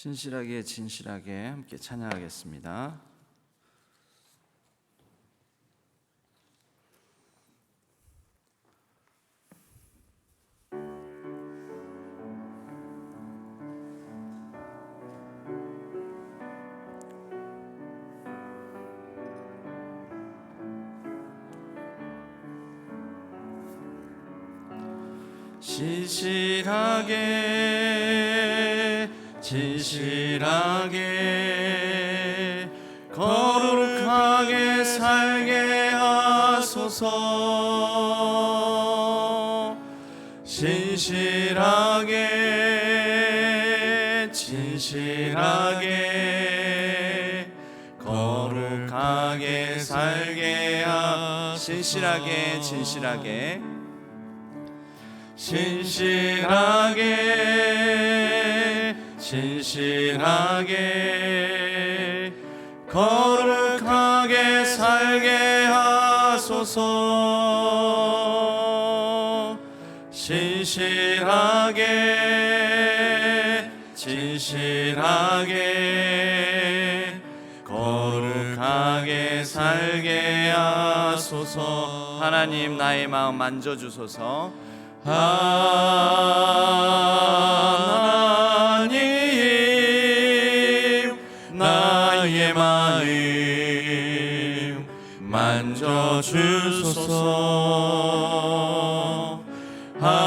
신실하게 진실하게 함께 찬양하겠습니다. 신실하게 진실하게 거룩하게 살게 하소서. 신실하게 진실하게 거룩하게 살게 신실하게 진실하게 신실하게 진실하게 거룩하게 살게 하소서. 신실하게 진실하게 거룩하게 살게 하소서. 하나님, 나의 마음 만져주소서. 하나님, 나의 마음 만져주소서. 하나님,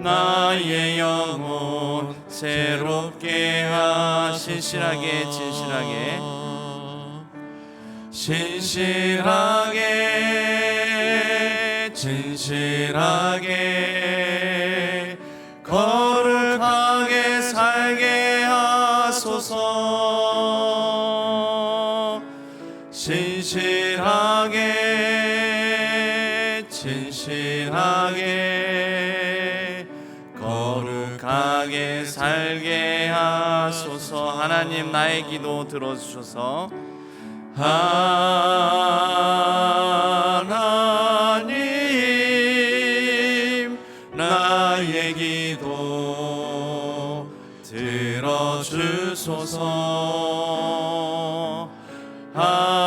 나의 영혼 새롭게 신실하게 진실하게 신실하게 진실하게 거룩하게 살게 하소서. 신실하게 진실하게 거룩하게 살게 하소서. 하나님, 나의 기도 들어주셔서 하나님, 나의 기도 들어주소서. 하나님,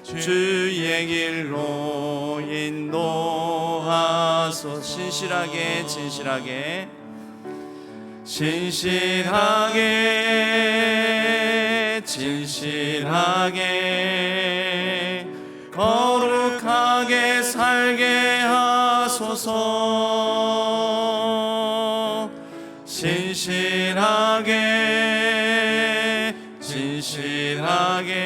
주의 길로 인도하소서. 신실하게 진실하게 신실하게 진실하게 거룩하게 살게 하소서. 신실하게 진실하게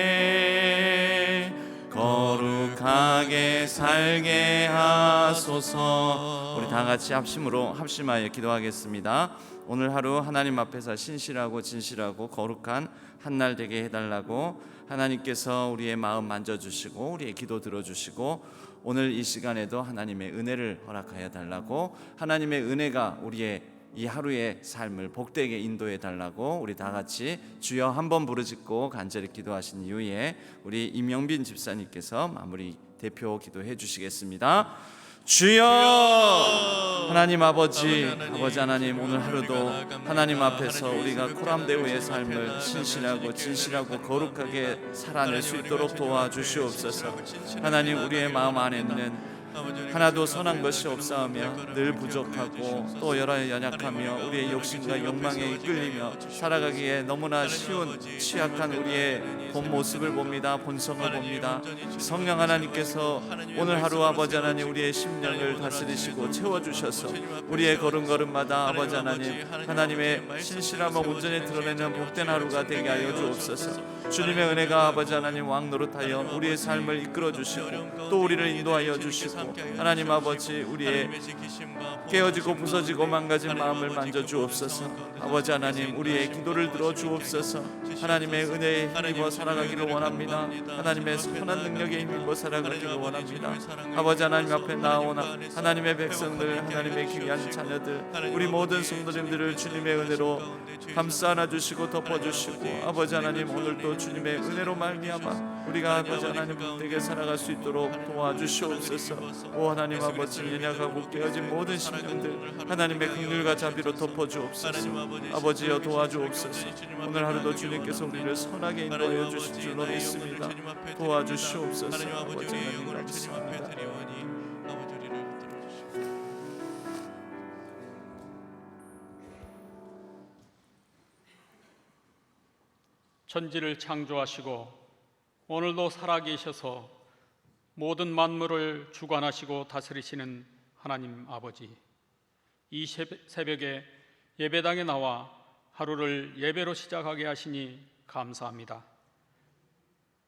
거룩하게 살게 하소서. 우리 다 같이 합심하여 기도하겠습니다. 오늘 하루 하나님 앞에서 신실하고 진실하고 거룩한 한 날 되게 해달라고 하나님께서 우리의 마음 만져주시고 우리의 기도 들어주시고 오늘 이 시간에도 하나님의 은혜를 허락하여 달라고 하나님의 은혜가 우리의 이 하루의 삶을 복되게 인도해 달라고 우리 다 같이 주여 한번 부르짖고 간절히 기도하신 이후에 우리 임영빈 집사님께서 마무리 대표 기도해 주시겠습니다. 주여! 하나님 아버지 하나님, 오늘 하루도 하나님 앞에서 우리가 코람데오의 삶을 신실하고 진실하고 거룩하게 살아낼 수 있도록 도와주시옵소서. 하나님, 우리의 마음 안에는 하나도 선한 것이 없사오며 늘 부족하고 또 여러 연약하며 우리의 욕심과 욕망에 이끌리며 살아가기에 너무나 쉬운 취약한 우리의 본 모습을 봅니다. 본성을 봅니다. 성령 하나님께서 오늘 하루 아버지 하나님 우리의 심령을 다스리시고 채워주셔서 우리의 걸음걸음마다 아버지 하나님 하나님의 신실함을 온전히 드러내는 복된 하루가 되게 하여 주옵소서. 주님의 은혜가 아버지 하나님 왕노릇하여 우리의 삶을 이끌어주시고 또 우리를 인도하여 주시고 하나님 아버지 우리의 깨어지고 부서지고 망가진 마음을 만져주옵소서. 아버지 하나님 우리의 기도를 들어주옵소서. 하나님의 은혜에 힘입어 살아가기를 원합니다. 하나님의 선한 능력에 힘입어 살아가기를 원합니다. 아버지 하나님 앞에 나오나 하나님의 백성들, 하나님의 귀한 자녀들, 우리 모든 성도님들을 주님의 은혜로 감싸 안아주시고 덮어주시고, 아버지 하나님 오늘도 주님의 은혜로 말미암아 우리가 아버지 하나님 되게 살아갈 수 있도록 도와주시옵소서. 오 하나님 아버지, 연약하고 깨어진 모든 심령들 하나님의 긍휼과 자비로 덮어주옵소서. 아버지여 도와주옵소서. 오늘 하루도 주님께서 우리를 선하게 인도하여 주실 줄로 믿습니다. 도와주시옵소서. 아버지 하나님 감사합니다. 천지를 창조하시고 오늘도 살아계셔서 모든 만물을 주관하시고 다스리시는 하나님 아버지, 이 새벽에 예배당에 나와 하루를 예배로 시작하게 하시니 감사합니다.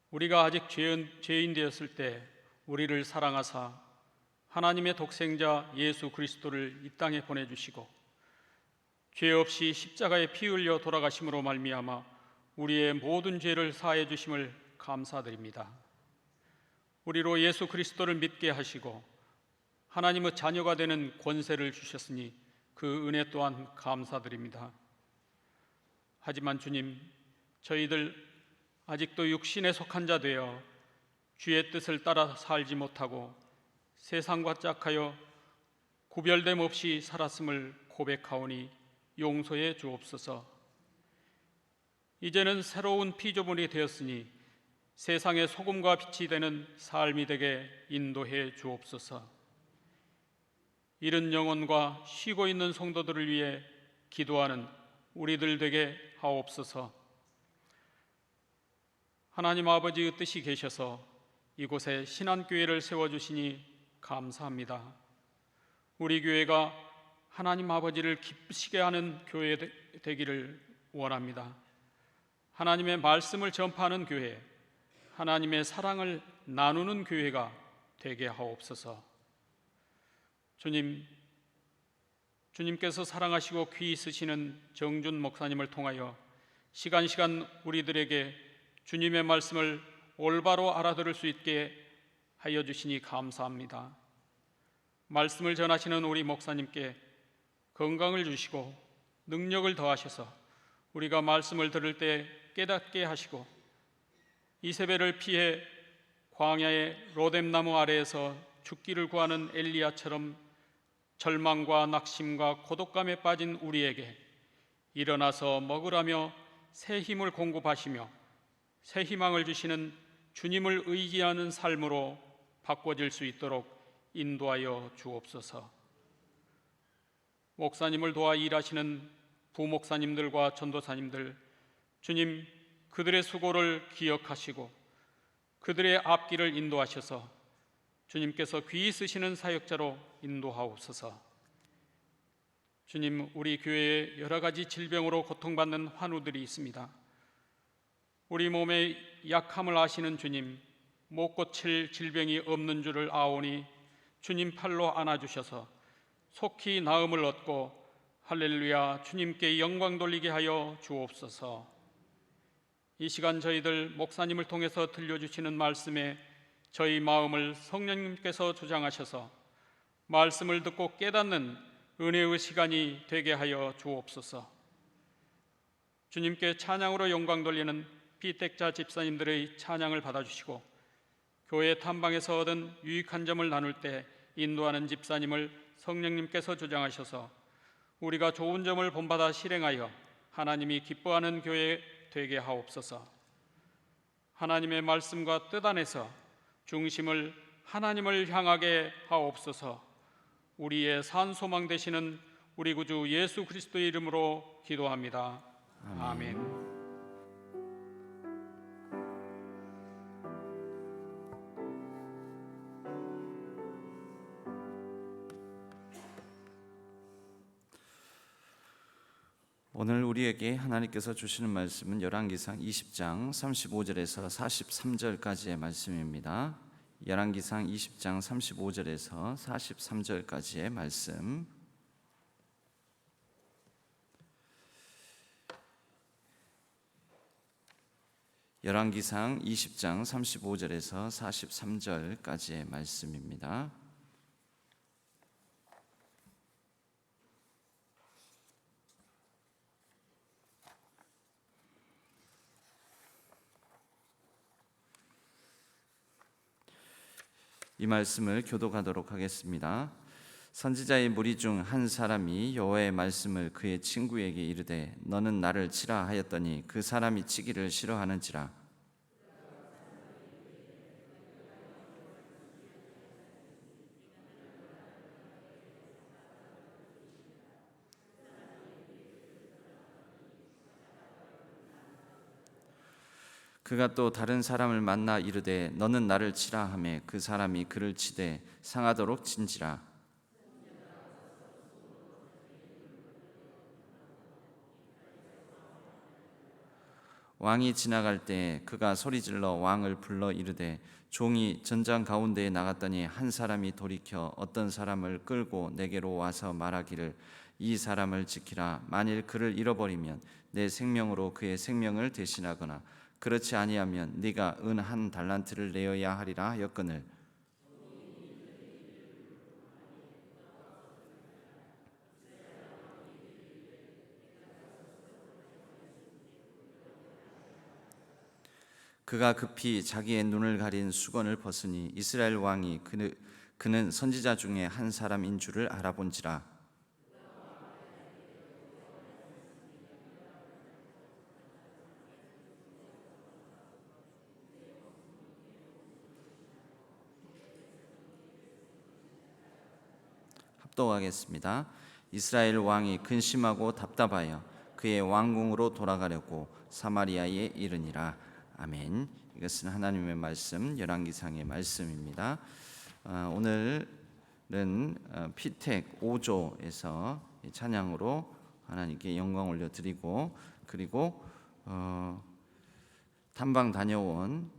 우리가 아직 죄인 되었을 때 우리를 사랑하사 하나님의 독생자 예수 그리스도를 이 땅에 보내주시고 죄 없이 십자가에 피 흘려 돌아가심으로 말미암아 우리의 모든 죄를 사해 주심을 감사드립니다. 우리로 예수 그리스도를 믿게 하시고 하나님의 자녀가 되는 권세를 주셨으니 그 은혜 또한 감사드립니다. 하지만 주님, 저희들 아직도 육신에 속한 자 되어 주의 뜻을 따라 살지 못하고 세상과 짝하여 구별됨 없이 살았음을 고백하오니 용서해 주옵소서. 이제는 새로운 피조물이 되었으니 세상의 소금과 빛이 되는 삶이 되게 인도해 주옵소서. 잃은 영혼과 쉬고 있는 성도들을 위해 기도하는 우리들 되게 하옵소서. 하나님 아버지의 뜻이 계셔서 이곳에 신안교회를 세워주시니 감사합니다. 우리 교회가 하나님 아버지를 기쁘시게 하는 교회 되기를 원합니다. 하나님의 말씀을 전파하는 교회, 하나님의 사랑을 나누는 교회가 되게 하옵소서. 주님께서 사랑하시고 귀 있으시는 정준 목사님을 통하여 시간 우리들에게 주님의 말씀을 올바로 알아들을 수 있게 하여 주시니 감사합니다. 말씀을 전하시는 우리 목사님께 건강을 주시고 능력을 더하셔서 우리가 말씀을 들을 때 깨닫게 하시고 이세벨을 피해 광야의 로뎀나무 아래에서 죽기를 구하는 엘리야처럼 절망과 낙심과 고독감에 빠진 우리에게 일어나서 먹으라며 새 힘을 공급하시며 새 희망을 주시는 주님을 의지하는 삶으로 바꿔질 수 있도록 인도하여 주옵소서. 목사님을 도와 일하시는 부목사님들과 전도사님들, 주님, 그들의 수고를 기억하시고 그들의 앞길을 인도하셔서 주님께서 귀 있으시는 사역자로 인도하옵소서. 주님, 우리 교회에 여러 가지 질병으로 고통받는 환우들이 있습니다. 우리 몸의 약함을 아시는 주님, 못 고칠 질병이 없는 줄을 아오니 주님 팔로 안아주셔서 속히 나음을 얻고 할렐루야 주님께 영광 돌리게 하여 주옵소서. 이 시간 저희들 목사님을 통해서 들려주시는 말씀에 저희 마음을 성령님께서 주장하셔서 말씀을 듣고 깨닫는 은혜의 시간이 되게 하여 주옵소서. 주님께 찬양으로 영광 돌리는 피택자 집사님들의 찬양을 받아주시고 교회 탐방에서 얻은 유익한 점을 나눌 때 인도하는 집사님을 성령님께서 주장하셔서 우리가 좋은 점을 본받아 실행하여 하나님이 기뻐하는 교회 되게 하옵소서. 하나님의 말씀과 뜻 안에서 중심을 하나님을 향하게 하옵소서. 우리의 산 소망 되시는 우리 구주 예수 그리스도의 이름으로 기도합니다. 아멘. 오늘 우리에게 하나님께서 주시는 말씀은 열왕기상 20장 35절에서 43절까지의 말씀입니다. 열왕기상 20장 35절에서 43절까지의 말씀. 열왕기상 20장 35절에서 43절까지의 말씀입니다. 이 말씀을 교독하도록 하겠습니다. 선지자의 무리 중 한 사람이 여호와의 말씀을 그의 친구에게 이르되 너는 나를 치라 하였더니 그 사람이 치기를 싫어하는지라. 그가 또 다른 사람을 만나 이르되 너는 나를 치라 하매 그 사람이 그를 치되 상하도록 친지라. 왕이 지나갈 때 그가 소리질러 왕을 불러 이르되 종이 전장 가운데에 나갔더니 한 사람이 돌이켜 어떤 사람을 끌고 내게로 와서 말하기를 이 사람을 지키라. 만일 그를 잃어버리면 내 생명으로 그의 생명을 대신하거나 그렇지 아니하면 네가 은 1달란트를 내어야 하리라 하였거늘 그가 급히 자기의 눈을 가린 수건을 벗으니 이스라엘 왕이 그는 선지자 중에 한 사람인 줄을 알아본지라. 합독하겠습니다. 이스라엘 왕이 근심하고 답답하여 그의 왕궁으로 돌아가려고 사마리아에 이르니라. 아멘. 이것은 하나님의 말씀, 열왕기상의 말씀입니다. 오늘은 피택 5조에서 찬양으로 하나님께 영광 올려드리고, 그리고 탐방 다녀온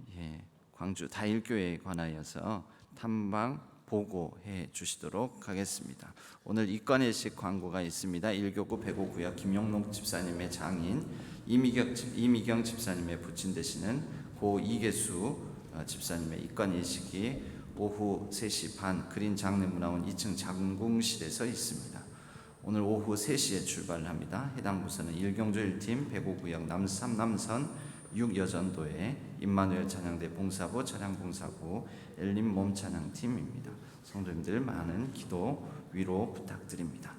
광주 다일교회에 관하여서 탐방 보고해 주시도록 하겠습니다. 오늘 입관예식 광고가 있습니다. 1교구 105구역 김용록 집사님의 장인 이미경 집사님의 부친 되시는 고 이계수 집사님의 입관예식이 오후 3시 반 그린 장례문화원 2층 장궁실에서 있습니다. 오늘 오후 3시에 출발합니다. 해당 부서는 일경조 1팀 105구역 남선 6여전도의 임마누엘 찬양대 봉사부 차량봉사부 엘림 몸찬양팀입니다. 성도님들 많은 기도 위로 부탁드립니다.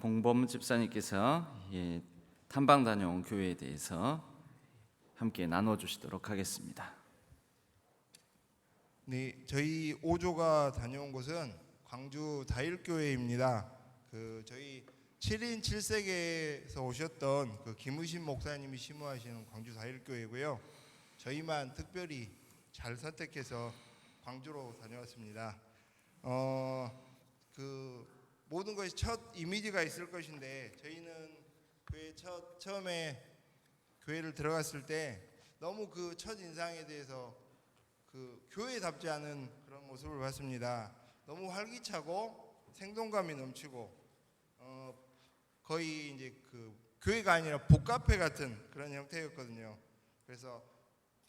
봉범 집사님께서 탐방 다녀온 교회에 대해서 함께 나눠주시도록 하겠습니다. 네, 저희 5조가 다녀온 곳은 광주 다일교회입니다. 저희 7인 7세계에서 오셨던 김우신 목사님이 심호하시는 광주 다일교회고요. 저희만 특별히 잘 선택해서 광주로 다녀왔습니다. 모든 것이 첫 이미지가 있을 것인데 저희는 교회 처음에 교회를 들어갔을 때 너무 그 첫 인상에 대해서 교회답지 않은 그런 모습을 봤습니다. 너무 활기차고 생동감이 넘치고 거의 이제 교회가 아니라 복카페 같은 그런 형태였거든요. 그래서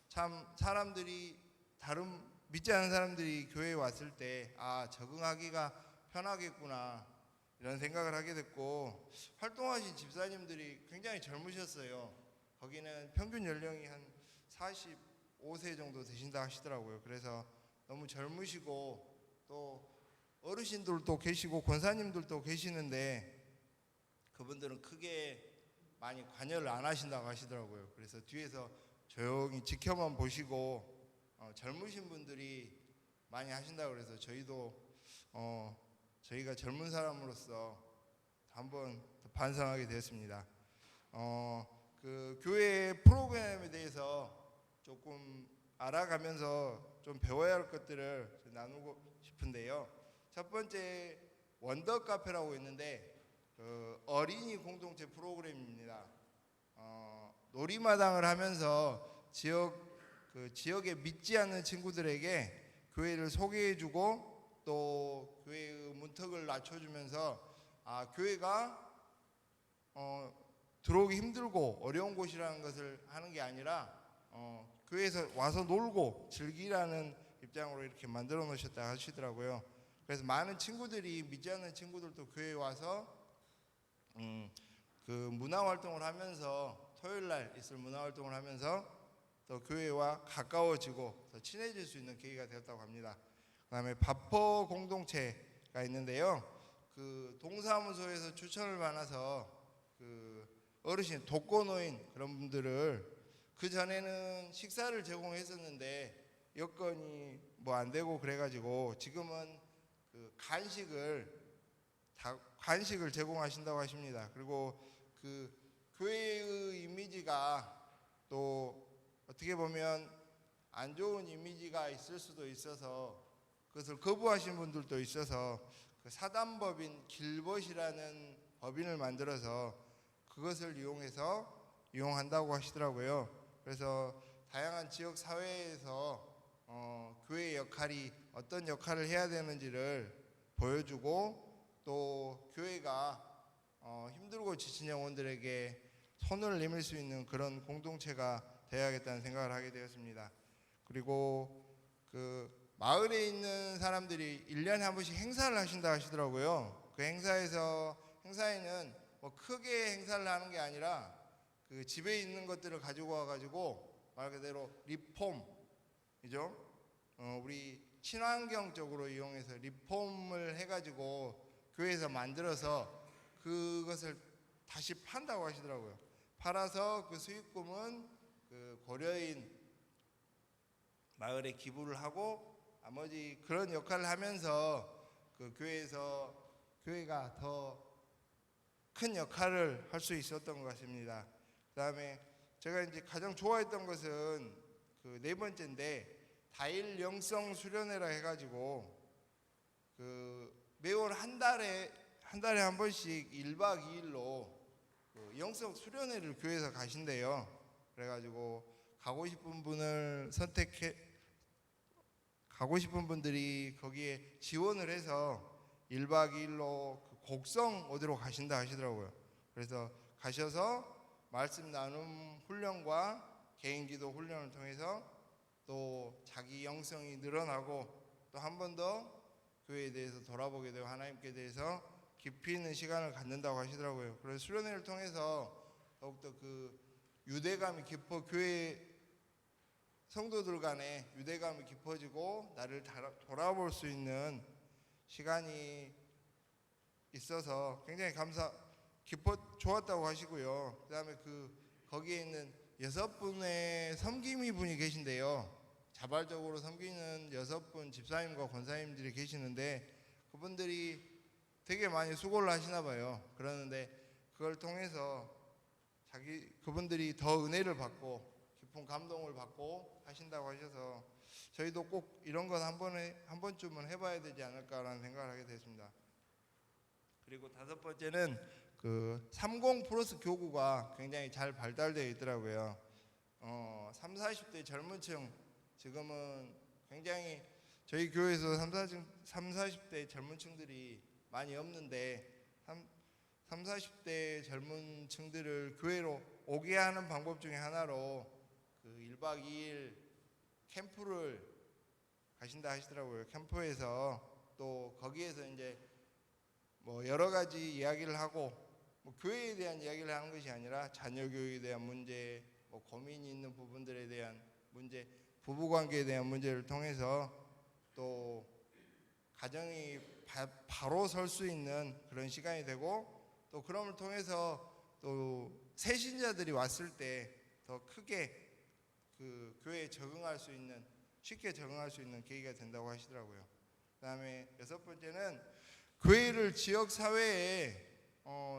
참 사람들이 다른 믿지 않은 사람들이 교회에 왔을 때 적응하기가 편하겠구나 이런 생각을 하게 됐고, 활동하신 집사님들이 굉장히 젊으셨어요. 거기는 평균 연령이 한 45세 정도 되신다 하시더라고요. 그래서 너무 젊으시고 또 어르신들도 계시고 권사님들도 계시는데 그분들은 크게 많이 관여를 안 하신다고 하시더라고요. 그래서 뒤에서 조용히 지켜만 보시고 젊으신 분들이 많이 하신다고 그래서 저희도 저희가 젊은 사람으로서 한번 반성하게 되었습니다. 교회 프로그램에 대해서 조금 알아가면서 좀 배워야 할 것들을 나누고 싶은데요. 첫 번째 원더 카페라고 있는데 어린이 공동체 프로그램입니다. 놀이마당을 하면서 지역에 믿지 않는 친구들에게 교회를 소개해주고 또 교회의 문턱을 낮춰주면서 교회가 들어오기 힘들고 어려운 곳이라는 것을 하는 게 아니라 교회에서 와서 놀고 즐기라는 입장으로 이렇게 만들어 놓으셨다 하시더라고요. 그래서 많은 친구들이 믿지 않는 친구들도 교회에 와서 문화 활동을 하면서 토요일 날 있을 문화 활동을 하면서 또 교회와 가까워지고 더 친해질 수 있는 계기가 되었다고 합니다. 그다음에 바퍼 공동체가 있는데요. 동사무소에서 추천을 받아서 어르신 독거노인 그런 분들을 그 전에는 식사를 제공했었는데 여건이 안 되고 그래가지고 지금은 간식을 제공하신다고 하십니다. 그리고 교회의 이미지가 또 어떻게 보면 안 좋은 이미지가 있을 수도 있어서 그것을 거부하신 분들도 있어서 사단법인 길벗이라는 법인을 만들어서 그것을 이용한다고 하시더라고요. 그래서 다양한 지역 사회에서 교회의 역할이 어떤 역할을 해야 되는지를 보여주고 또 교회가 힘들고 지친 영혼들에게 손을 내밀 수 있는 그런 공동체가 되어야겠다는 생각을 하게 되었습니다. 그리고 마을에 있는 사람들이 1년에 한 번씩 행사를 하신다 하시더라고요. 행사에는 크게 행사를 하는 게 아니라 집에 있는 것들을 가지고 와가지고 말 그대로 리폼이죠. 우리 친환경적으로 이용해서 리폼을 해가지고 교회에서 만들어서 그것을 다시 판다고 하시더라고요. 팔아서 그 수익금은 고려인 마을에 기부를 하고 나머지 그런 역할을 하면서 교회가 더 큰 역할을 할 수 있었던 것 같습니다. 그다음에 제가 이제 가장 좋아했던 것은 네 번째인데 다일 영성 수련회라 해가지고 매월 한 달에 한 번씩 1박 2일로 영성 수련회를 교회에서 가신대요. 그래가지고 가고 싶은 분들이 거기에 지원을 해서 1박 2일로 곡성 어디로 가신다 하시더라고요. 그래서 가셔서 말씀 나눔 훈련과 개인기도 훈련을 통해서 또 자기 영성이 늘어나고 또 한 번 더 교회에 대해서 돌아보게 되고 하나님께 대해서 깊이 있는 시간을 갖는다고 하시더라고요. 그래서 수련회를 통해서 더욱더 유대감이 깊어 교회 성도들 간에 유대감이 깊어지고 나를 돌아볼 수 있는 시간이 있어서 굉장히 좋았다고 하시고요. 그다음에 거기에 있는 6분의 섬김이 분이 계신데요. 자발적으로 섬기는 6분 집사님과 권사님들이 계시는데 그분들이 되게 많이 수고를 하시나 봐요. 그러는데 그걸 통해서 그분들이 더 은혜를 받고 깊은 감동을 받고 하신다고 하셔서 저희도 꼭 이런 건 한 번쯤은 해봐야 되지 않을까라는 생각을 하게 됐습니다. 그리고 5번째는 30 플러스 교구가 굉장히 잘 발달되어 있더라고요. 3, 40대 젊은층 지금은 굉장히 저희 교회에서 3, 40대 젊은층들이 많이 없는데 3, 40대 젊은층들을 교회로 오게 하는 방법 중에 하나로 1박 2일 캠프를 가신다 하시더라고요. 캠프에서 또 거기에서 이제 뭐 여러 가지 이야기를 하고 뭐 교회에 대한 이야기를 하는 것이 아니라 자녀 교육에 대한 문제, 뭐 고민이 있는 부분들에 대한 문제, 부부 관계에 대한 문제를 통해서 또 가정이 바로 설 수 있는 그런 시간이 되고 또 그럼을 통해서 또 새신자들이 왔을 때 더 크게 교회에 쉽게 적응할 수 있는 계기가 된다고 하시더라고요. 그다음에 6번째는 교회를 지역 사회에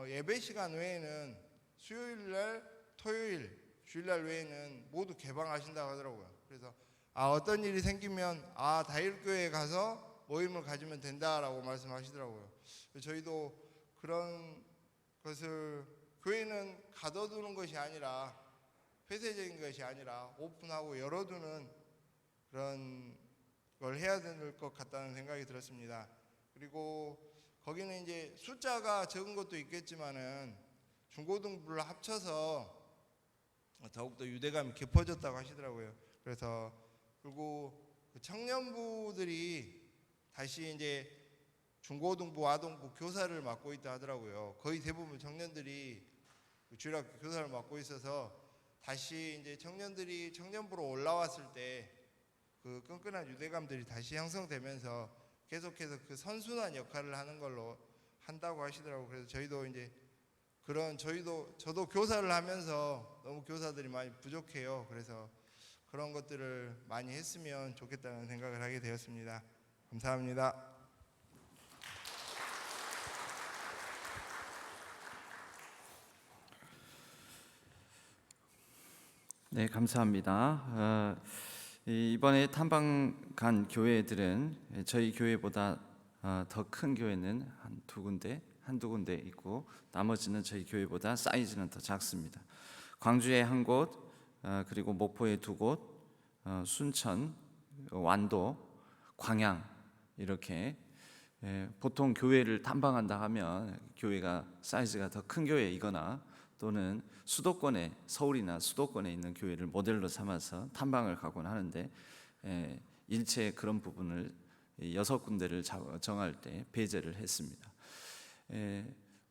예배 시간 외에는 수요일날, 토요일, 주일날 외에는 모두 개방하신다고 하더라고요. 그래서 어떤 일이 생기면 다일교회에 가서 모임을 가지면 된다라고 말씀하시더라고요. 저희도 그런 것을 교회는 가둬두는 것이 아니라 폐쇄적인 것이 아니라 오픈하고 열어두는 그런 걸 해야 될 것 같다는 생각이 들었습니다. 그리고 거기는 이제 숫자가 적은 것도 있겠지만은 중고등부를 합쳐서 더욱더 유대감이 깊어졌다고 하시더라고요. 그래서 그리고 청년부들이 다시 이제 중고등부, 아동부 교사를 맡고 있다 하더라고요. 거의 대부분 청년들이 주일학교 교사를 맡고 있어서 다시 이제 청년들이 청년부로 올라왔을 때 끈끈한 유대감들이 다시 형성되면서 계속해서 선순환 역할을 하는 걸로 한다고 하시더라고요. 그래서 저희도 이제 저도 교사를 하면서 너무 교사들이 많이 부족해요. 그래서 그런 것들을 많이 했으면 좋겠다는 생각을 하게 되었습니다. 감사합니다. 네, 감사합니다. 이번에 탐방 간 교회들은 저희 교회보다 더 큰 교회는 한두 군데 있고 나머지는 저희 교회보다 사이즈는 더 작습니다. 광주에 한 곳, 그리고 목포에 2곳, 순천, 완도, 광양 이렇게 보통 교회를 탐방한다 하면 교회가 사이즈가 더 큰 교회이거나 또는 서울이나 수도권에 있는 교회를 모델로 삼아서 탐방을 가곤 하는데 일체 그런 부분을 6군데를 정할 때 배제를 했습니다.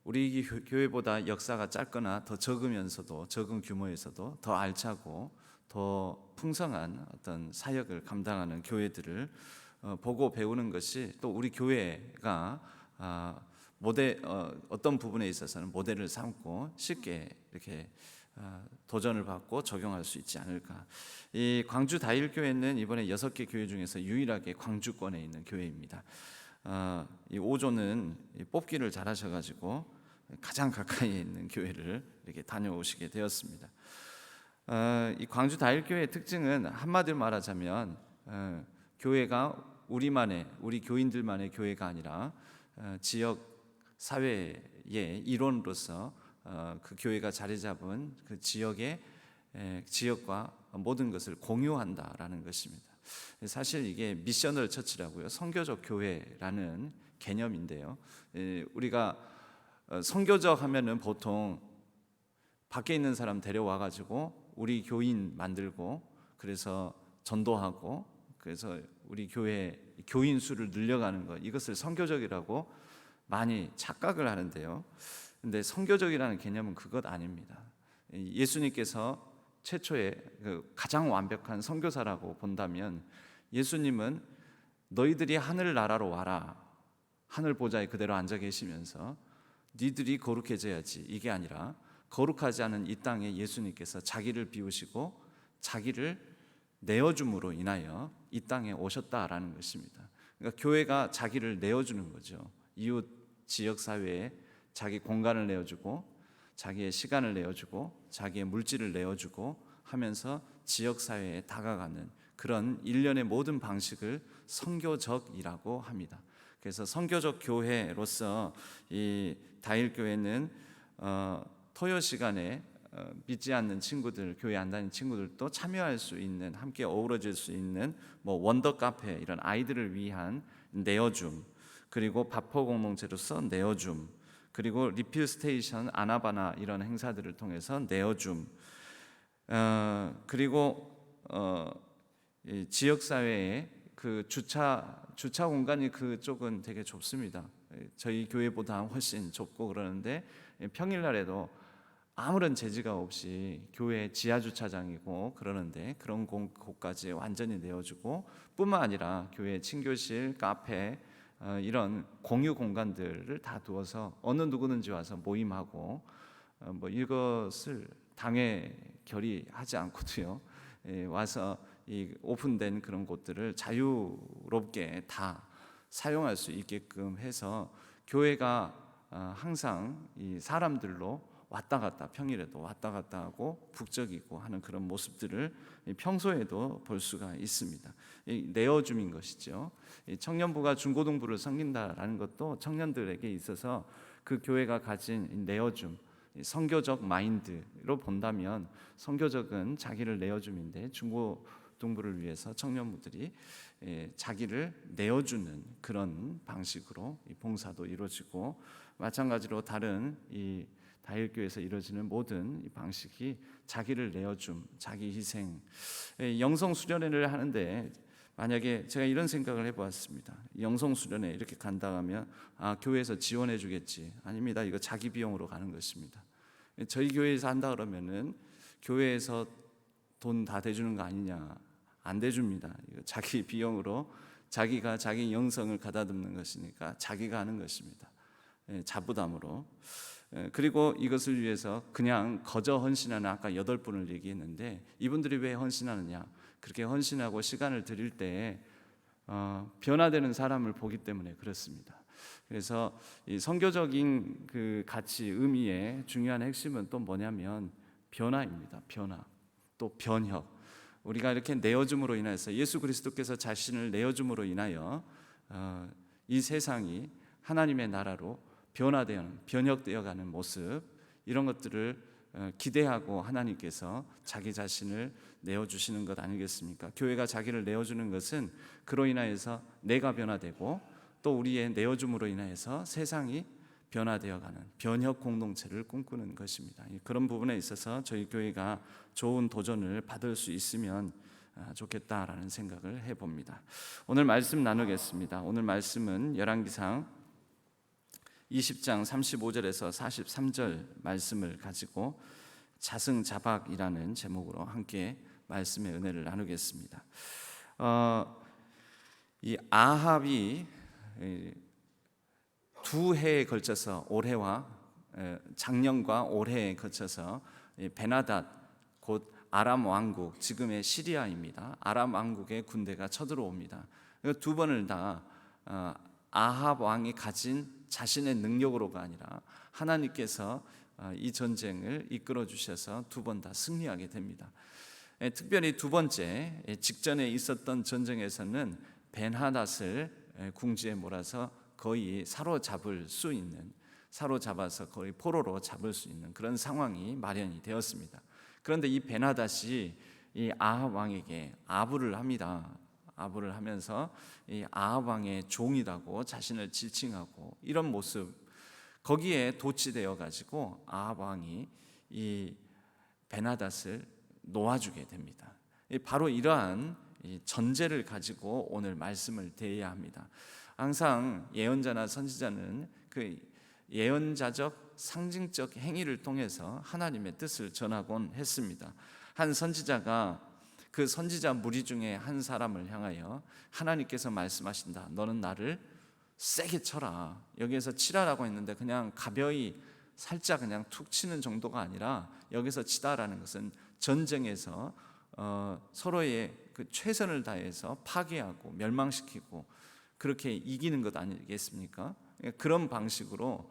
우리 교회보다 역사가 짧거나 더 적으면서도 적은 규모에서도 더 알차고 더 풍성한 어떤 사역을 감당하는 교회들을 보고 배우는 것이 또 우리 교회가 어떤 부분에 있어서는 모델을 삼고 쉽게 이렇게 도전을 받고 적용할 수 있지 않을까. 이 광주 다일교회는 이번에 6개 교회 중에서 유일하게 광주권에 있는 교회입니다. 이 5조는 뽑기를 잘하셔가지고 가장 가까이에 있는 교회를 이렇게 다녀오시게 되었습니다. 이 광주 다일교회의 특징은 한마디로 말하자면 교회가 우리 교인들만의 교회가 아니라 지역 사회의 일원으로서 그 교회가 자리 잡은 그 지역과 모든 것을 공유한다라는 것입니다. 사실 이게 미셔널 처치라고요. 선교적 교회라는 개념인데요. 우리가 선교적 하면은 보통 밖에 있는 사람 데려와 가지고 우리 교인 만들고 그래서 전도하고 그래서 우리 교회 교인 수를 늘려가는 것, 이것을 선교적이라고 많이 착각을 하는데요. 근데 선교적이라는 개념은 그것 아닙니다. 예수님께서 최초의 가장 완벽한 선교사라고 본다면 예수님은 너희들이 하늘 나라로 와라, 하늘 보좌에 그대로 앉아 계시면서 니들이 거룩해져야지, 이게 아니라 거룩하지 않은 이 땅에 예수님께서 자기를 비우시고 자기를 내어줌으로 인하여 이 땅에 오셨다라는 것입니다. 그러니까 교회가 자기를 내어주는 거죠. 이웃 지역 사회에 자기 공간을 내어주고 자기의 시간을 내어주고 자기의 물질을 내어주고 하면서 지역 사회에 다가가는 그런 일련의 모든 방식을 선교적이라고 합니다. 그래서 선교적 교회로서 이 다일교회는 토요 시간에 믿지 않는 친구들, 교회 안 다니는 친구들도 참여할 수 있는, 함께 어우러질 수 있는 원더 카페, 이런 아이들을 위한 내어줌, 그리고 바포 공동체로서 내어줌, 그리고 리필 스테이션, 아나바나 이런 행사들을 통해서 내어줌, 그리고 이 지역 사회에 그 주차 공간이 그쪽은 되게 좁습니다. 저희 교회보다 훨씬 좁고 그러는데 평일날에도 아무런 제지가 없이 교회 지하 주차장이고 그러는데 그런 곳까지 완전히 내어주고, 뿐만 아니라 교회 친교실, 카페 이런 공유 공간들을 다 두어서 어느 누구든지 와서 모임하고 이것을 당회 결의하지 않고도요, 와서 이 오픈된 그런 곳들을 자유롭게 다 사용할 수 있게끔 해서 교회가 항상 이 사람들로 왔다 갔다, 평일에도 왔다 갔다 하고 북적이고 하는 그런 모습들을 평소에도 볼 수가 있습니다. 내어줌인 것이죠. 청년부가 중고등부를 섬긴다라는 것도 청년들에게 있어서 그 교회가 가진 내어줌, 선교적 마인드로 본다면 선교적은 자기를 내어줌인데, 중고등부를 위해서 청년부들이 자기를 내어주는 그런 방식으로 봉사도 이루어지고, 마찬가지로 다른 이 다일교회에서 이루어지는 모든 이 방식이 자기를 내어줌, 자기 희생, 영성 수련회를 하는데 만약에 제가 이런 생각을 해보았습니다. 영성 수련회 이렇게 간다 하면 교회에서 지원해 주겠지. 아닙니다. 이거 자기 비용으로 가는 것입니다. 저희 교회에서 한다 그러면은 교회에서 돈 다 대주는 거 아니냐? 안 대줍니다. 이거 자기 비용으로 자기가 자기 영성을 가다듬는 것이니까 자기가 하는 것입니다. 자부담으로. 그리고 이것을 위해서 그냥 거저 헌신하는, 아까 8분을 얘기했는데 이분들이 왜 헌신하느냐? 그렇게 헌신하고 시간을 드릴 때 변화되는 사람을 보기 때문에 그렇습니다. 그래서 이 선교적인 그 가치, 의미의 중요한 핵심은 또 뭐냐면 변화입니다. 변화, 또 변혁. 우리가 이렇게 내어줌으로 인해서, 예수 그리스도께서 자신을 내어줌으로 인하여 이 세상이 하나님의 나라로 변혁되어 가는 모습, 이런 것들을 기대하고 하나님께서 자기 자신을 내어주시는 것 아니겠습니까? 교회가 자기를 내어주는 것은 그로 인하여서 내가 변화되고 또 우리의 내어줌으로 인하여서 세상이 변화되어 가는 변혁 공동체를 꿈꾸는 것입니다. 그런 부분에 있어서 저희 교회가 좋은 도전을 받을 수 있으면 좋겠다라는 생각을 해봅니다. 오늘 말씀 나누겠습니다. 오늘 말씀은 열왕기상 20장 35절에서 43절 말씀을 가지고 자승자박이라는 제목으로 함께 말씀의 은혜를 나누겠습니다. 이 아합이 2해에 걸쳐서, 올해와 작년과 올해에 거쳐서 베나닷, 곧 아람 왕국, 지금의 시리아입니다. 아람 왕국의 군대가 쳐들어옵니다. 두 번을 다 아합 왕이 가진 자신의 능력으로가 아니라 하나님께서 이 전쟁을 이끌어 주셔서 두 번 다 승리하게 됩니다. 특별히 두 번째, 직전에 있었던 전쟁에서는 벤하닷을 궁지에 몰아서 거의 사로잡아서 거의 포로로 잡을 수 있는 그런 상황이 마련이 되었습니다. 그런데 이 벤하닷이 이 아합 왕에게 아부를 합니다. 아부를 하면서 이 아합 왕의 종이라고 자신을 지칭하고, 이런 모습, 거기에 도취되어 가지고 아합 왕이 이 벤하닷을 놓아주게 됩니다. 바로 이러한 전제를 가지고 오늘 말씀을 대해야 합니다. 항상 예언자나 선지자는 그 예언자적 상징적 행위를 통해서 하나님의 뜻을 전하곤 했습니다. 한 선지자가 그 선지자 무리 중에 한 사람을 향하여 하나님께서 말씀하신다. 너는 나를 세게 쳐라. 여기에서 치라라고 했는데 그냥 가벼이 살짝 그냥 툭 치는 정도가 아니라 여기서 치다라는 것은 전쟁에서 서로의 그 최선을 다해서 파괴하고 멸망시키고 그렇게 이기는 것 아니겠습니까? 그런 방식으로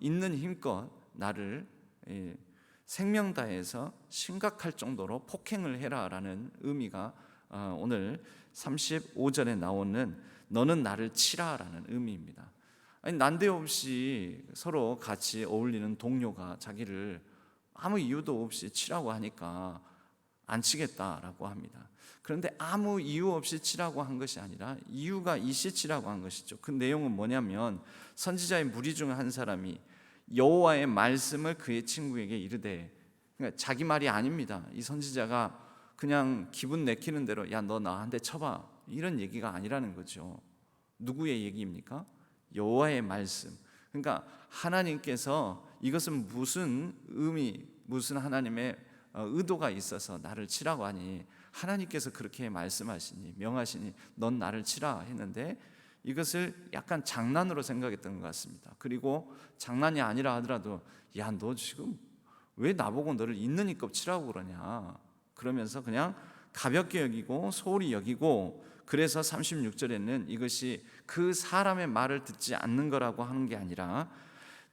있는 힘껏 나를 생명 다해서 심각할 정도로 폭행을 해라라는 의미가 오늘 35절에 나오는 너는 나를 치라라는 의미입니다. 아니, 난데없이 서로 같이 어울리는 동료가 자기를 아무 이유도 없이 치라고 하니까 안 치겠다라고 합니다. 그런데 아무 이유 없이 치라고 한 것이 아니라 이유가 있이 치라고 한 것이죠. 그 내용은 뭐냐면 선지자의 무리 중 한 사람이 여호와의 말씀을 그의 친구에게 이르되, 그러니까 자기 말이 아닙니다. 이 선지자가 그냥 기분 내키는 대로 야 너 나 한 대 쳐봐 이런 얘기가 아니라는 거죠. 누구의 얘기입니까? 여호와의 말씀. 그러니까 하나님께서 이것은 무슨 의미, 무슨 하나님의 의도가 있어서 나를 치라고 하니, 하나님께서 그렇게 말씀하시니 명하시니 넌 나를 치라 했는데 이것을 약간 장난으로 생각했던 것 같습니다. 그리고 장난이 아니라 하더라도 야 너 지금 왜 나보고 너를 있는 이껏 치라고 그러냐 그러면서 그냥 가볍게 여기고 소홀히 여기고, 그래서 36절에는 이것이 그 사람의 말을 듣지 않는 거라고 하는 게 아니라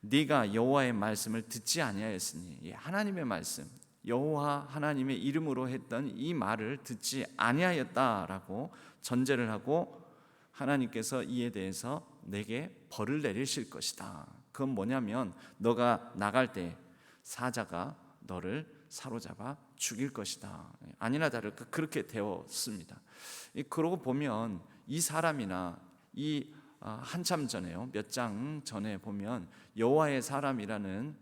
네가 여호와의 말씀을 듣지 아니하였으니, 하나님의 말씀, 여호와 하나님의 이름으로 했던 이 말을 듣지 아니하였다라고 전제를 하고 하나님께서 이에 대해서 내게 벌을 내리실 것이다. 그건 뭐냐면 너가 나갈 때 사자가 너를 사로잡아 죽일 것이다. 아니나 다를까 그렇게 되었습니다. 그러고 보면 이 사람이나 이 한참 전에요, 몇 장 전에 보면 여호와의 사람이라는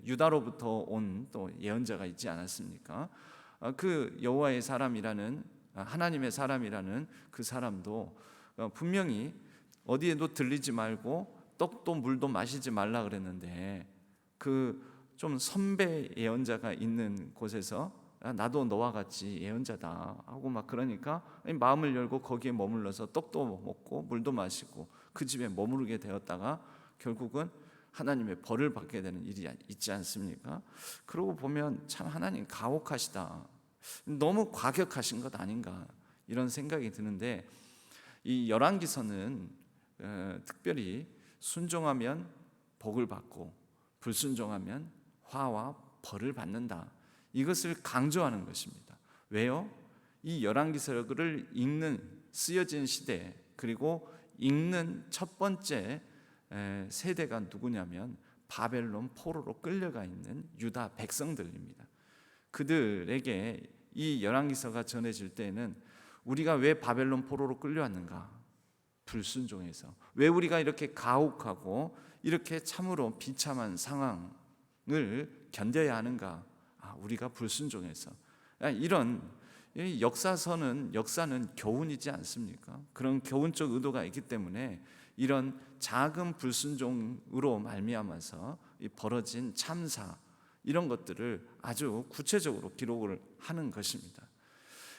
유다로부터 온 또 예언자가 있지 않았습니까? 그 여호와의 사람이라는, 하나님의 사람이라는 그 사람도 분명히 어디에도 들리지 말고 떡도 물도 마시지 말라 그랬는데 그 좀 선배 예언자가 있는 곳에서 나도 너와 같이 예언자다 하고 막 그러니까 마음을 열고 거기에 머물러서 떡도 먹고 물도 마시고 그 집에 머무르게 되었다가 결국은 하나님의 벌을 받게 되는 일이 있지 않습니까? 그러고 보면 참 하나님 가혹하시다, 너무 과격하신 것 아닌가 이런 생각이 드는데, 이 열왕기서는 특별히 순종하면 복을 받고 불순종하면 화와 벌을 받는다, 이것을 강조하는 것입니다. 왜요? 이 열왕기서를 읽는, 쓰여진 시대, 그리고 읽는 첫 번째 세대가 누구냐면 바벨론 포로로 끌려가 있는 유다 백성들입니다. 그들에게 이 열왕기서가 전해질 때에는 우리가 왜 바벨론 포로로 끌려왔는가? 불순종해서. 왜 우리가 이렇게 가혹하고 이렇게 참으로 비참한 상황을 견뎌야 하는가? 우리가 불순종해서. 이런 역사는 교훈이지 않습니까? 그런 교훈적 의도가 있기 때문에 이런 작은 불순종으로 말미암아서 벌어진 참사, 이런 것들을 아주 구체적으로 기록을 하는 것입니다.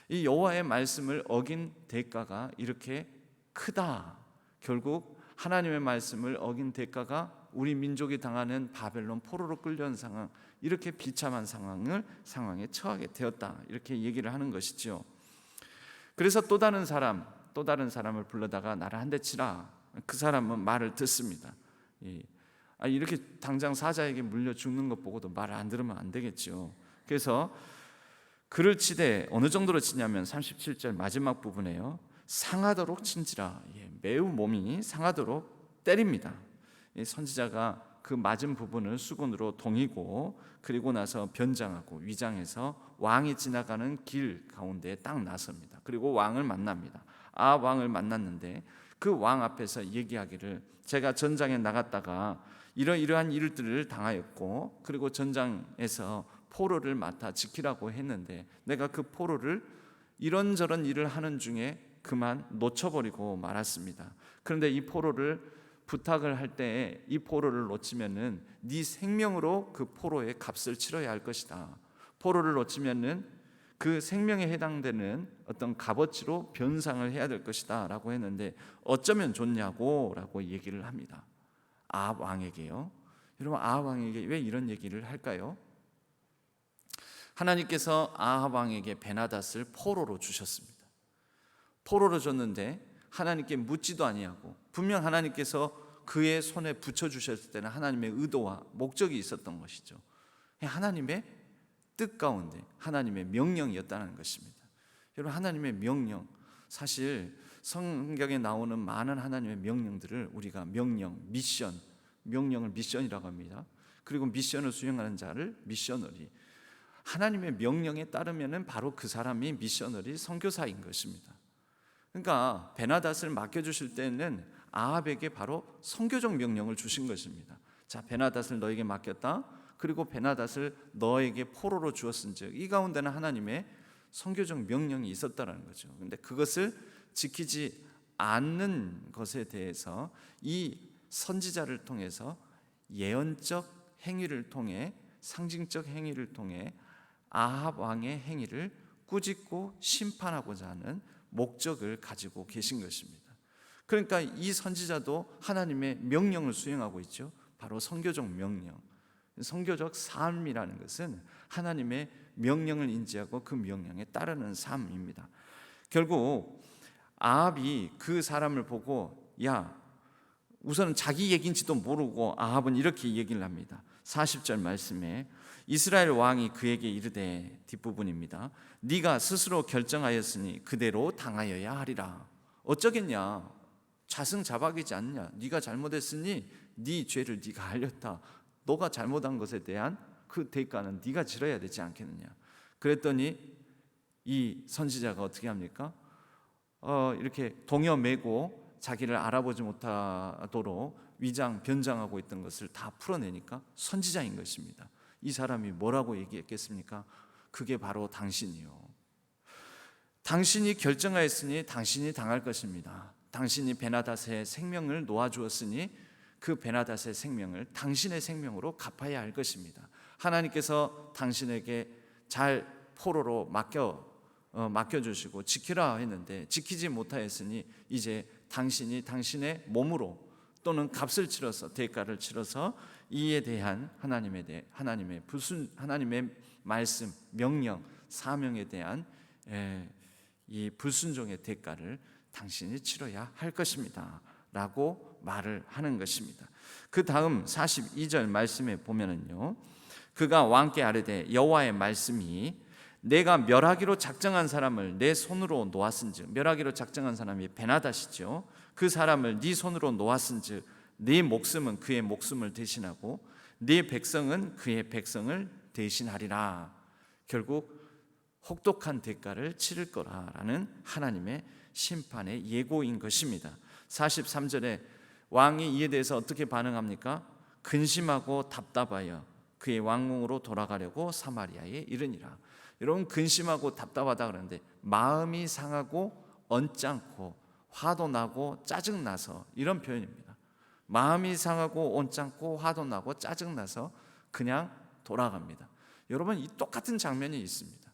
이 여호와의 말씀을 어긴 대가가 이렇게 크다. 결국 하나님의 말씀을 어긴 대가가 우리 민족이 당하는 바벨론 포로로 끌려온 상황, 이렇게 비참한 상황에 처하게 되었다, 이렇게 얘기를 하는 것이죠. 그래서 또 다른 사람을 불러다가 나를 한 대 치라. 그 사람은 말을 듣습니다. 이렇게 당장 사자에게 물려 죽는 것 보고도 말을 안 들으면 안 되겠죠. 그래서 그를 치되 어느 정도로 치냐면 37절 마지막 부분에요, 상하도록 친지라. 매우 몸이 상하도록 때립니다. 선지자가 그 맞은 부분을 수건으로 동이고, 그리고 나서 변장하고 위장해서 왕이 지나가는 길 가운데에 딱 나섭니다. 그리고 왕을 만납니다. 왕을 만났는데 그 왕 앞에서 얘기하기를, 제가 전장에 나갔다가 이러이러한 일들을 당하였고, 그리고 전장에서 포로를 맡아 지키라고 했는데 내가 그 포로를 이런저런 일을 하는 중에 그만 놓쳐버리고 말았습니다. 그런데 이 포로를 부탁을 할 때에 이 포로를 놓치면은 네 생명으로 그 포로의 값을 치러야 할 것이다. 포로를 놓치면은 그 생명에 해당되는 어떤 값어치로 변상을 해야 될 것이다 라고 했는데 어쩌면 좋냐고 라고 얘기를 합니다. 아합 왕에게요. 여러분, 아합 왕에게 왜 이런 얘기를 할까요? 하나님께서 아합 왕에게 베나닷을 포로로 주셨습니다. 포로로 줬는데 하나님께 묻지도 아니하고, 분명 하나님께서 그의 손에 붙여주셨을 때는 하나님의 의도와 목적이 있었던 것이죠. 하나님의 뜻 가운데 하나님의 명령이었다는 것입니다. 여러분, 하나님의 명령, 사실 성경에 나오는 많은 하나님의 명령들을 우리가 명령을 미션이라고 합니다. 그리고 미션을 수행하는 자를 미셔너리, 하나님의 명령에 따르면 바로 그 사람이 미셔너리, 선교사인 것입니다. 그러니까 베나닷을 맡겨주실 때는 아합에게 바로 선교적 명령을 주신 것입니다. 자, 베나닷을 너에게 맡겼다. 그리고 베나닷을 너에게 포로로 주었은즉, 이 가운데는 하나님의 선교적 명령이 있었다는 거죠. 그런데 그것을 지키지 않는 것에 대해서 이 선지자를 통해서 예언적 행위를 통해, 상징적 행위를 통해 아합 왕의 행위를 꾸짖고 심판하고자 하는 목적을 가지고 계신 것입니다. 그러니까 이 선지자도 하나님의 명령을 수행하고 있죠. 바로 선교적 명령, 선교적 삶이라는 것은 하나님의 명령을 인지하고 그 명령에 따르는 삶입니다. 결국 아합이 그 사람을 보고, 야, 우선은 자기 얘기인지도 모르고 아합은 이렇게 얘기를 합니다. 40절 말씀에 이스라엘 왕이 그에게 이르되, 뒷부분입니다. 네가 스스로 결정하였으니 그대로 당하여야 하리라. 어쩌겠냐, 자승자박이지 않냐. 네가 잘못했으니 네 죄를 네가 알렸다. 너가 잘못한 것에 대한 그 대가는 네가 치러야 되지 않겠느냐. 그랬더니 이 선지자가 어떻게 합니까? 이렇게 동여 매고 자기를 알아보지 못하도록 위장 변장하고 있던 것을 다 풀어내니까 선지자인 것입니다. 이 사람이 뭐라고 얘기했겠습니까? 그게 바로 당신이요, 당신이 결정하였으니 당신이 당할 것입니다. 당신이 베나닷의 생명을 놓아주었으니 그 베나닷의 생명을 당신의 생명으로 갚아야 할 것입니다. 하나님께서 당신에게 잘 포로로 맡겨주시고 지키라 했는데 지키지 못하였으니 이제 당신이 당신의 몸으로 또는 값을 치러서, 대가를 치러서 이에 대한 하나님의 말씀, 명령, 사명에 대한 이 불순종의 대가를 당신이 치러야 할 것입니다 라고 말을 하는 것입니다. 그 다음 42절 말씀에 보면은요, 그가 왕께 아뢰되 여호와의 말씀이 내가 멸하기로 작정한 사람을 내 손으로 놓았은즉, 멸하기로 작정한 사람이 베나닷이죠. 그 사람을 네 손으로 놓았은즉 네 목숨은 그의 목숨을 대신하고 네 백성은 그의 백성을 대신하리라. 결국 혹독한 대가를 치를 거라라는 하나님의 심판의 예고인 것입니다. 43절에 왕이 이에 대해서 어떻게 반응합니까? 근심하고 답답하여 그의 왕궁으로 돌아가려고 사마리아에 이르니라. 여러분, 근심하고 답답하다 그러는데 마음이 상하고 언짢고 화도 나고 짜증나서, 이런 표현입니다. 마음이 상하고 언짢고 화도 나고 짜증나서 그냥 돌아갑니다. 여러분, 이 똑같은 장면이 있습니다.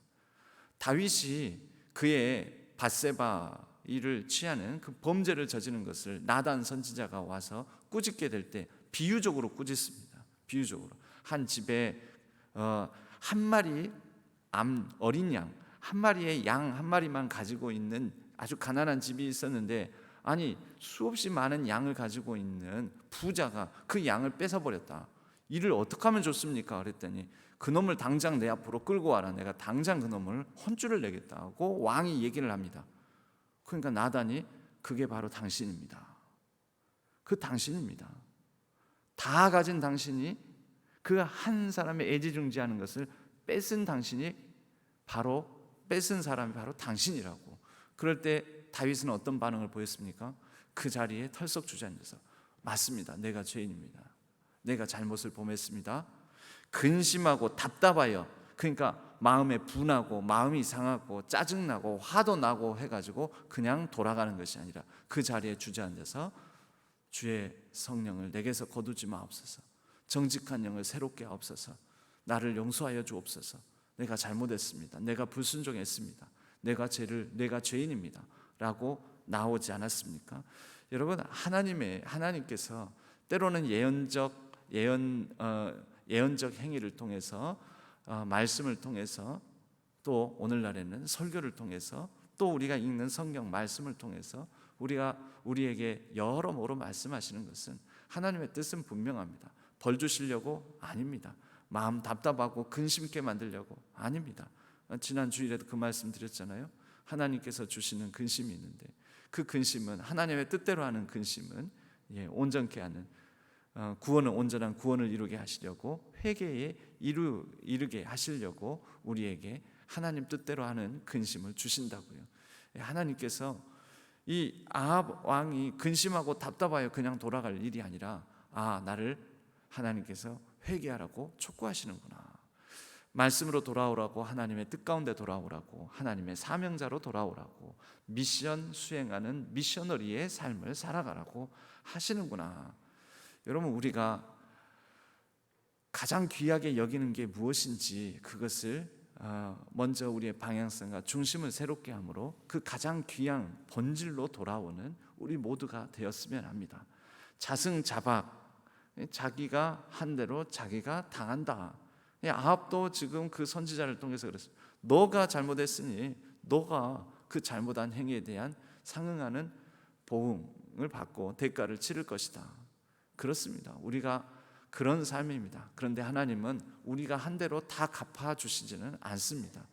다윗이 그의 밧세바 이를 취하는 그 범죄를 저지른 것을 나단 선지자가 와서 꾸짖게 될 때 비유적으로 꾸짖습니다. 비유적으로 한 집에 한 마리 어린 양 한 마리의 양 한 마리만 가지고 있는 아주 가난한 집이 있었는데, 아니 수없이 많은 양을 가지고 있는 부자가 그 양을 뺏어버렸다. 이를 어떻게 하면 좋습니까? 그랬더니 그놈을 당장 내 앞으로 끌고 와라. 내가 당장 그놈을 혼쭐을 내겠다고 왕이 얘기를 합니다. 그러니까 나단이 그게 바로 당신입니다. 그 당신입니다. 다 가진 당신이 그 한 사람의 애지중지하는 것을 뺏은 당신이 바로, 뺏은 사람이 바로 당신이라고. 그럴 때 다윗은 어떤 반응을 보였습니까? 그 자리에 털썩 주저앉아서 맞습니다. 내가 죄인입니다. 내가 잘못을 범했습니다. 근심하고 답답하여, 그러니까 마음에 분하고 마음이 상하고 짜증나고 화도 나고 해가지고 그냥 돌아가는 것이 아니라 그 자리에 주저앉아서 주의 성령을 내게서 거두지 마옵소서, 정직한 영을 새롭게 하옵소서, 나를 용서하여 주옵소서, 내가 잘못했습니다. 내가 불순종했습니다. 내가 죄인입니다. 라고 나오지 않았습니까? 여러분, 하나님께서 때로는 예언적 행위를 통해서 말씀을 통해서 또 오늘날에는 설교를 통해서 또 우리가 읽는 성경 말씀을 통해서 우리에게 여러모로 말씀하시는 것은 하나님의 뜻은 분명합니다. 벌 주시려고? 아닙니다. 마음 답답하고 근심있게 만들려고? 아닙니다. 지난 주일에도 그 말씀 드렸잖아요. 하나님께서 주시는 근심이 있는데 그 근심은 하나님의 뜻대로 하는 근심은 온전케 하는 구원은 온전한 구원을 이루게 하시려고 회개에 이르게 하시려고 우리에게 하나님 뜻대로 하는 근심을 주신다고요. 하나님께서 이 아합 왕이 근심하고 답답하여 그냥 돌아갈 일이 아니라 나를 하나님께서 회개하라고 촉구하시는구나. 말씀으로 돌아오라고, 하나님의 뜻 가운데 돌아오라고, 하나님의 사명자로 돌아오라고, 미션 수행하는 미셔너리의 삶을 살아가라고 하시는구나. 여러분, 우리가 가장 귀하게 여기는 게 무엇인지 그것을 먼저 우리의 방향성과 중심을 새롭게 함으로 그 가장 귀한 본질로 돌아오는 우리 모두가 되었으면 합니다. 자승자박, 자기가 한 대로 자기가 당한다. 아합도 지금 그 선지자를 통해서 그랬어요. 너가 잘못했으니 너가 그 잘못한 행위에 대한 상응하는 보응을 받고 대가를 치를 것이다. 그렇습니다. 우리가 그런 삶입니다. 그런데 하나님은 우리가 한 대로 다 갚아주시지는 않습니다.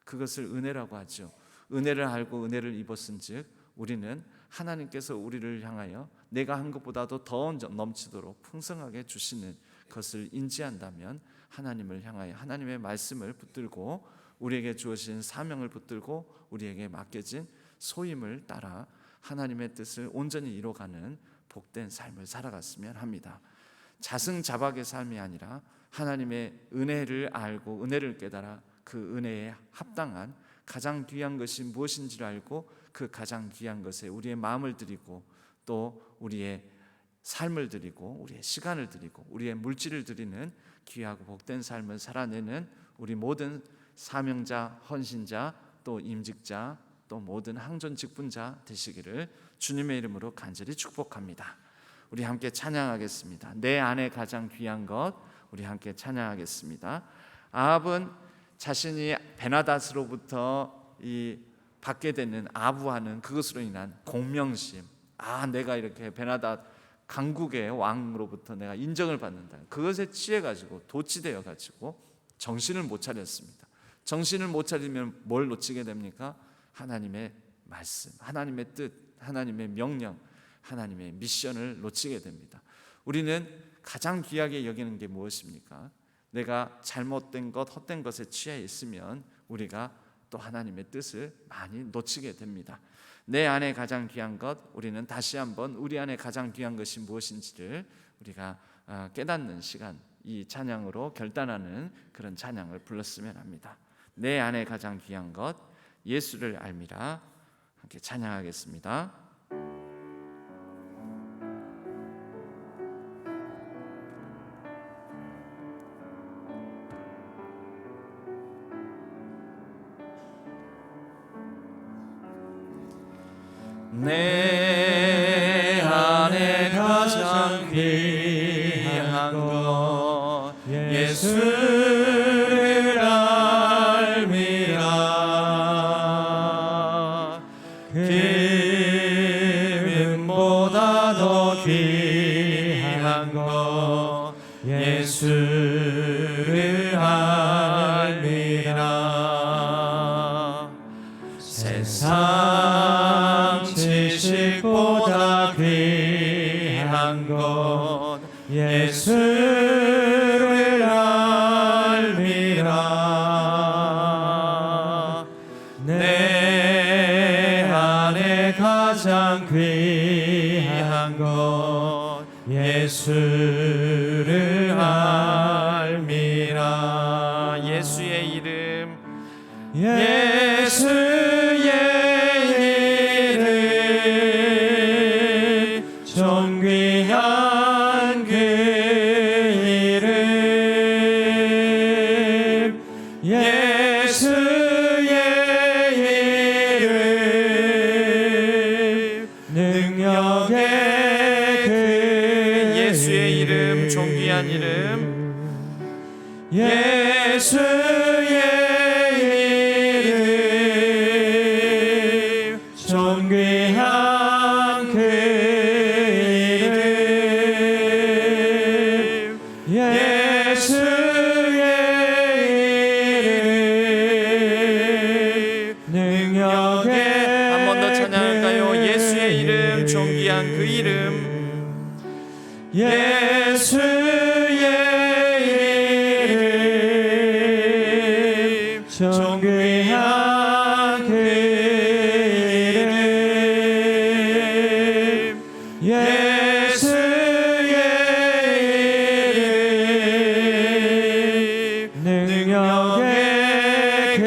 그것을 은혜라고 하죠. 은혜를 알고 은혜를 입었은즉 우리는 하나님께서 우리를 향하여 내가 한 것보다도 더 넘치도록 풍성하게 주시는 것을 인지한다면 하나님을 향하여 하나님의 말씀을 붙들고 우리에게 주어진 사명을 붙들고 우리에게 맡겨진 소임을 따라 하나님의 뜻을 온전히 이뤄가는 복된 삶을 살아갔으면 합니다. 자승자박의 삶이 아니라 하나님의 은혜를 알고 은혜를 깨달아 그 은혜에 합당한 가장 귀한 것이 무엇인지를 알고 그 가장 귀한 것에 우리의 마음을 드리고 또 우리의 삶을 드리고 우리의 시간을 드리고 우리의 물질을 드리는 귀하고 복된 삶을 살아내는 우리 모든 사명자, 헌신자, 또 임직자, 또 모든 항존 직분자 되시기를 주님의 이름으로 간절히 축복합니다. 우리 함께 찬양하겠습니다. 내 안에 가장 귀한 것, 우리 함께 찬양하겠습니다. 아합은 자신이 베나닷으로부터 받게 되는 아부하는 그것으로 인한 공명심, 내가 이렇게 베나닷 강국의 왕으로부터 내가 인정을 받는다, 그것에 취해가지고 도취되어가지고 정신을 못 차렸습니다. 정신을 못 차리면 뭘 놓치게 됩니까? 하나님의 말씀, 하나님의 뜻, 하나님의 명령, 하나님의 미션을 놓치게 됩니다. 우리는 가장 귀하게 여기는 게 무엇입니까? 내가 잘못된 것, 헛된 것에 취해 있으면 우리가 또 하나님의 뜻을 많이 놓치게 됩니다. 내 안에 가장 귀한 것, 우리는 다시 한번 우리 안에 가장 귀한 것이 무엇인지를 우리가 깨닫는 시간, 이 찬양으로 결단하는 그런 찬양을 불렀으면 합니다. 내 안에 가장 귀한 것, 예수를 알미라. 함께 찬양하겠습니다. 내 안에 가장 귀한 것 예수를 알미라. 기름보다 더 귀한 것 예수를 알미라. 세상 지식보다 귀한 것 예수를 알미라. 내 안에 가장 귀한 것 예수를 알미라. 예수의 이름, 예수의 이름, 존귀한 그 이름, 예수의 이름 존귀한 이름 예수의 이름 존귀한 그 이름 예수의 이름 능력의 한 번 더 찬양할까요? 예수의 이름 존귀한 그 이름 예수의 이름 존귀한 그 이름 예수의 이름 능력의 그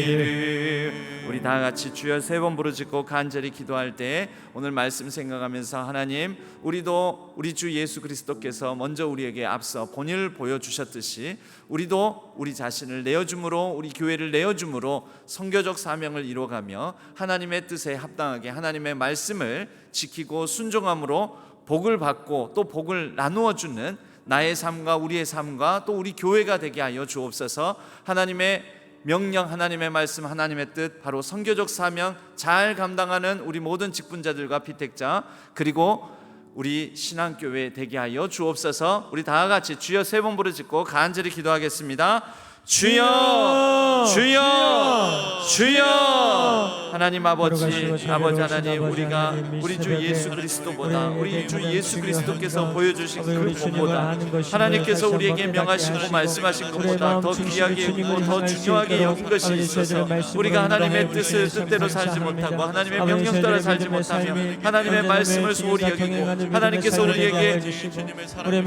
이름 우리 다 같이 주여 세 번 부르짖고 간절히 기도할 때 오늘 말씀 생각하면서 하나님 우리도 우리 주 예수 그리스도께서 먼저 우리에게 앞서 본인을 보여주셨듯이 우리도 우리 자신을 내어줌으로 우리 교회를 내어줌으로 선교적 사명을 이루어가며 하나님의 뜻에 합당하게 하나님의 말씀을 지키고 순종함으로 복을 받고 또 복을 나누어 주는 나의 삶과 우리의 삶과 또 우리 교회가 되게 하여 주옵소서. 하나님의 명령, 하나님의 말씀, 하나님의 뜻, 바로 선교적 사명 잘 감당하는 우리 모든 직분자들과 피택자 그리고 우리 신앙교회 되게 하여 주옵소서. 우리 다 같이 주여 세 번 부르짖고 간절히 기도하겠습니다. 주여 주여 주여 하나님 아버지 하나님 우리가 우리 주 예수 그리스도보다 우리 주 예수 그리스도께서 보여주신 그 본보다 하나님께서 우리에게 명하시고 말씀하신 것보다 더 귀하게 여기고 더 중요하게 여긴 것이 있어서 우리가 하나님의 뜻을 뜻대로 살지 못하고 하나님의 명령 따라 살지 못하며 하나님의 말씀을 소홀히 여기고 하나님께서 우리에게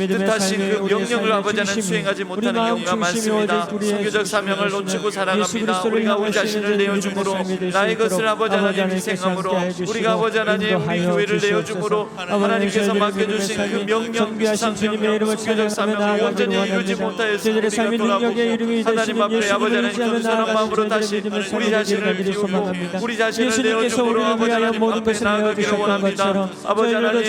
뜻하신 그 명령을 아버지 하나님 수행하지 못하는 경우가 많습니다. 선교적 사명을 놓치고 살아갑니다. 우리가 우리 자신을 내어줌으로 나의 것을 아버지 하나님 희생함으로 우리가 아버지 하나님 우리 교회를 내어줌으로 하나님께서 맡겨주신 그 명령 지상 명령 선교적 사명을 온전히 이루지 못하여서 우리가 돌아보고 하나님 앞에 아버지 하나님 겸손한 마음으로 다시 우리 자신을 비우고 우리 자신을 내어줌으로 아버지 하나님 앞에 나아가기를 원합니다. 아버지 하나님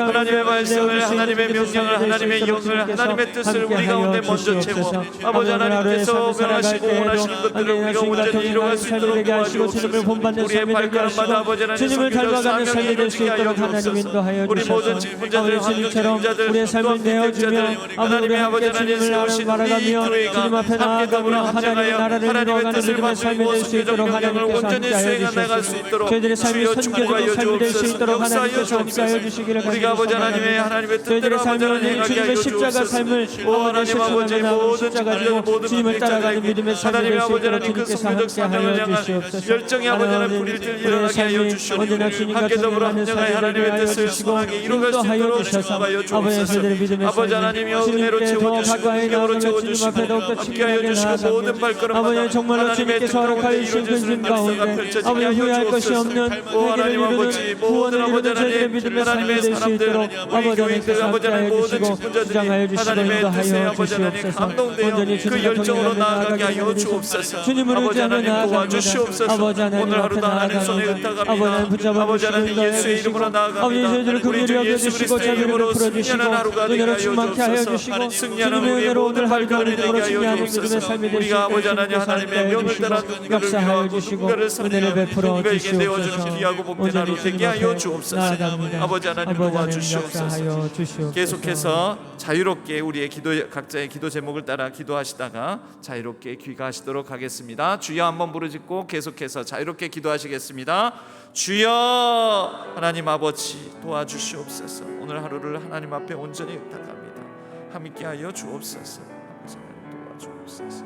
하나님의 말씀을 하나님의 명령을 하나님의 영을 하나님의 뜻을 우리 가운데 먼저 채워 아버지 하나님께서 명하시고 원하시는 것들을 우리가 온전히 이루어갈 수 있도록 도와주옵소서. 우리의 발걸음마다 아버지 하나님 선교적 사명을 이루어지게 하여 주옵소서. 우리 모든 직분자들, 환경직자들, 또 피택자들 하나님의 아버지 하나님 세우신 우리 교회가 함께 더불어 합장하여 하나님의 뜻을 받고 선교적 명령을 온전히 수행해 나갈 수 있도록 주여 축복하여 주옵소서. 역사하여 주옵소서. 우리가 아버지 하나님의 뜻대로 아버지 하나님 행하게 하여 주옵소서. 오 하나님 아버지 모든 직분자들 모든 따라가는 믿음의 삶이 하나님 될 수 아버지 있도록 하나님 그 주님께서 선교적 사명을 향한 열정이 아버지 하나님 불일들 일어나게 하여 주시옵고 함께 더불어 합력하여 하나님의 뜻을 선하게 이루어갈 수 있도록 축복하여 주옵소서. 아버지 하나님이여 은혜로 채워주시고 능력으로 채워주시고 함께하여 주시고 모든 발걸음마다 정말로 주님께서 허락하여 주신 그 준 가운데 아버지 후회할 것이 없는 회개를 이루는 구원을 이루는 저희들의 믿음의 삶이 될 수 있도록 아버지 하나님께서 함께하여 주시고 주장하여 주시고 인도하여 주시옵소서. 온전히 그 열정으로 나아가게 하여 주옵소서. 아버지 하나님 도와주시옵소서. 오늘 하루도 하나님 손에 의탁합니다. 아버지 하나님 예수의 이름으로 나아갑니다. 우리 주 예수 그리스도의 이름으로 승리하는 하루가 되게 하여 주옵소서. 승리하는 우리의 모든 발걸음이 되게 하여 주옵소서. 우리가 아버지 하나님의 명을 따라 누군가를 위하고 누군가를 섬기며 누군가에게 내어주는 귀하고 복된 하루 되게 하여 주옵소서. 아버지 하나님 도와주시옵소서. 계속해서 자유롭게 우리의 각자의 기도 제목을 따라 기도하시다가 자유롭게 귀가하시도록 하겠습니다. 주여 한번 부르짖고 계속해서 자유롭게 기도하시겠습니다. 주여 하나님 아버지 도와주시옵소서. 오늘 하루를 하나님 앞에 온전히 의탁합니다. 함께하여 주옵소서. 아버지 하나님 도와주옵소서.